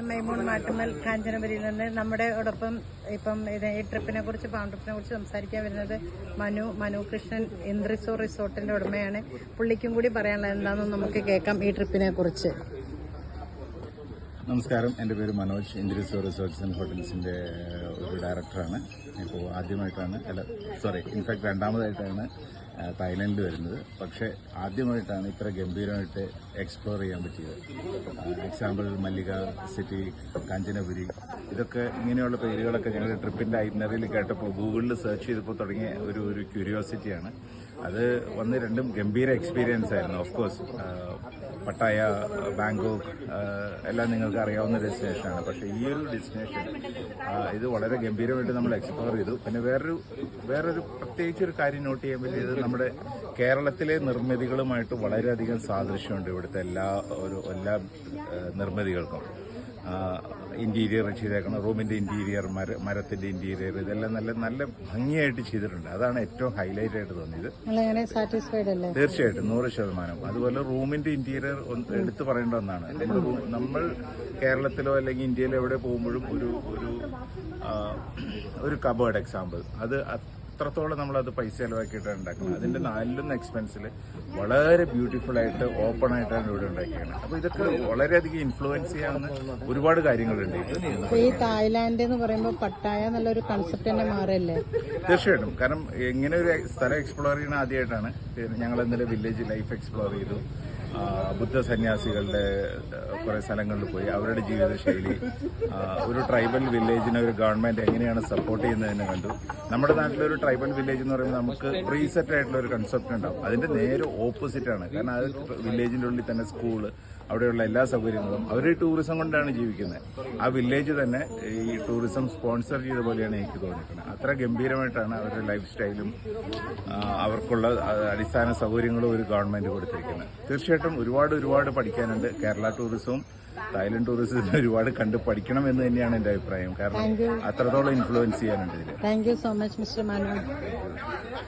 മൈമൂൺ മാട്ടുമ്മൽ കാഞ്ചനപുരിയിൽ നിന്ന് നമ്മുടെയോടൊപ്പം ഇപ്പം ഈ ട്രിപ്പിനെ കുറിച്ച് ട്രിപ്പിനെ കുറിച്ച് സംസാരിക്കാൻ വരുന്നത് മനു കൃഷ്ണൻ ഇന്ദ്രിസോ റിസോർട്ടിന്റെ ഉടമയാണ്. പുള്ളിക്കും കൂടി പറയാനുള്ളത് എന്താണെന്ന് നമുക്ക് കേൾക്കാം ഈ ട്രിപ്പിനെ കുറിച്ച്. നമസ്കാരം, എൻ്റെ പേര് മനോജ്. ഇന്ദ്രിസോ റിസോർട്ട്സ് ആൻഡ് ഹോട്ടൽസിൻ്റെ ഒരു ഡയറക്ടറാണ്. ഇപ്പോൾ ആദ്യമായിട്ടാണ് ഇൻഫാക്ട് രണ്ടാമതായിട്ടാണ് തായ്ലൻഡിൽ വരുന്നത്. പക്ഷേ ആദ്യമായിട്ടാണ് ഇത്ര ഗംഭീരമായിട്ട് എക്സ്പ്ലോർ ചെയ്യാൻ പറ്റിയത്. എക്സാമ്പിൾ മല്ലിക സിറ്റി, കാഞ്ചനപുരി, ഇതൊക്കെ ഇങ്ങനെയുള്ള പേരുകളൊക്കെ ഞങ്ങളുടെ ട്രിപ്പിൻ്റെ ഐറ്റിനറിയിൽ കേട്ടപ്പോൾ ഗൂഗിളിൽ സെർച്ച് ചെയ്തപ്പോൾ തുടങ്ങിയ ഒരു ക്യൂരിയോസിറ്റിയാണ്. അത് വന്ന് രണ്ടും ഗംഭീര എക്സ്പീരിയൻസ് ആയിരുന്നു. ഓഫ് കോഴ്സ് പട്ടായ, ബാങ്കോക്ക് എല്ലാം നിങ്ങൾക്ക് അറിയാവുന്ന ഡെസ്റ്റിനേഷനാണ്. പക്ഷേ ഈ ഒരു ഡെസ്റ്റിനേഷൻ ഇത് വളരെ ഗംഭീരമായിട്ട് നമ്മൾ എക്സ്പ്ലോർ ചെയ്തു. പിന്നെ വേറൊരു പ്രത്യേകിച്ചൊരു കാര്യം നോട്ട് ചെയ്യാൻ പറ്റിയത്, നമ്മുടെ കേരളത്തിലെ നിർമ്മിതികളുമായിട്ട് വളരെയധികം സാദൃശ്യമുണ്ട് ഇവിടുത്തെ എല്ലാ നിർമ്മിതികൾക്കും. ഇന്റീരിയർ ചെയ്തേക്കണം, റൂമിന്റെ ഇന്റീരിയർ, മരത്തിന്റെ ഇന്റീരിയർ, ഇതെല്ലാം നല്ല ഭംഗിയായിട്ട് ചെയ്തിട്ടുണ്ട്. അതാണ് ഏറ്റവും ഹൈലൈറ്റ് ആയിട്ട് തോന്നിയത്. തീർച്ചയായിട്ടും 100%. അതുപോലെ റൂമിന്റെ ഇന്റീരിയർ എടുത്തു പറയേണ്ട ഒന്നാണ്. നമ്മൾ കേരളത്തിലോ അല്ലെങ്കിൽ ഇന്ത്യയിലോ എവിടെ പോകുമ്പോഴും ഒരു കബേർഡ് എക്സാമ്പിൾ, അത് അത്രത്തോളം നമ്മളത് പൈസ ചെലവാക്കിയിട്ടാണ് ഉണ്ടാക്കുന്നത്. അതിന്റെ 4 എക്സ്പെൻസിൽ വളരെ ബ്യൂട്ടിഫുൾ ആയിട്ട് ഓപ്പൺ ആയിട്ടാണ് ഇവിടെ ഉണ്ടാക്കിയത്. അപ്പൊ ഇതൊക്കെ വളരെയധികം ഇൻഫ്ലുവൻസ് ചെയ്യാവുന്ന ഒരുപാട് കാര്യങ്ങളുണ്ട്. ഈ തായ്ലാന്റ് എന്ന് പറയുമ്പോൾ പട്ടായ നല്ലൊരു കൺസെപ്റ്റ് തന്നെ മാറല്ലേ? തീർച്ചയായിട്ടും. കാരണം ഇങ്ങനെ ഒരു സ്ഥലം എക്സ്പ്ലോർ ചെയ്യുന്ന ആദ്യമായിട്ടാണ്. ഞങ്ങൾ ഇന്നലെ വില്ലേജ് ലൈഫ് എക്സ്പ്ലോർ ചെയ്തു. ബുദ്ധ സന്യാസികളുടെ കുറെ സ്ഥലങ്ങളിൽ പോയി അവരുടെ ജീവിതശൈലി, ഒരു ട്രൈബൽ വില്ലേജിനെ ഒരു ഗവൺമെന്റ് എങ്ങനെയാണ് സപ്പോർട്ട് ചെയ്യുന്നതെന്ന് കണ്ടു. നമ്മുടെ നാട്ടിലൊരു ട്രൈബൽ വില്ലേജ് എന്ന് പറയുമ്പോൾ നമുക്ക് പ്രീസെറ്റ് ആയിട്ടുള്ള ഒരു കൺസെപ്റ്റ് ഉണ്ടാവും. അതിന്റെ നേരെ ഓപ്പോസിറ്റ് ആണ്. കാരണം അത് വില്ലേജിന്റെ ഉള്ളിൽ തന്നെ സ്കൂള്, അവിടെയുള്ള എല്ലാ സൗകര്യങ്ങളും, അവർ ടൂറിസം കൊണ്ടാണ് ജീവിക്കുന്നത്. ആ വില്ലേജ് തന്നെ ഈ ടൂറിസം സ്പോൺസർ ചെയ്ത പോലെയാണ് എനിക്ക് തോന്നിയിട്ടുള്ളത്. അത്ര ഗംഭീരമായിട്ടാണ് അവരുടെ ലൈഫ് സ്റ്റൈലും അവർക്കുള്ള അടിസ്ഥാന സൗകര്യങ്ങളും ഒരു ഗവൺമെന്റ് കൊടുത്തിരിക്കുന്നത്. തീർച്ചയായിട്ടും ഒരുപാട് പഠിക്കാനുണ്ട്. കേരള ടൂറിസവും തായ്ലൻഡ് ടൂറിസത്തിന് ഒരുപാട് കണ്ട് പഠിക്കണം എന്ന് തന്നെയാണ് എന്റെ അഭിപ്രായം. കാരണം അത്രത്തോളം ഇൻഫ്ലുവൻസ് ചെയ്യാനുണ്ട് ഇതിൽ. Thank you so much mister Manu.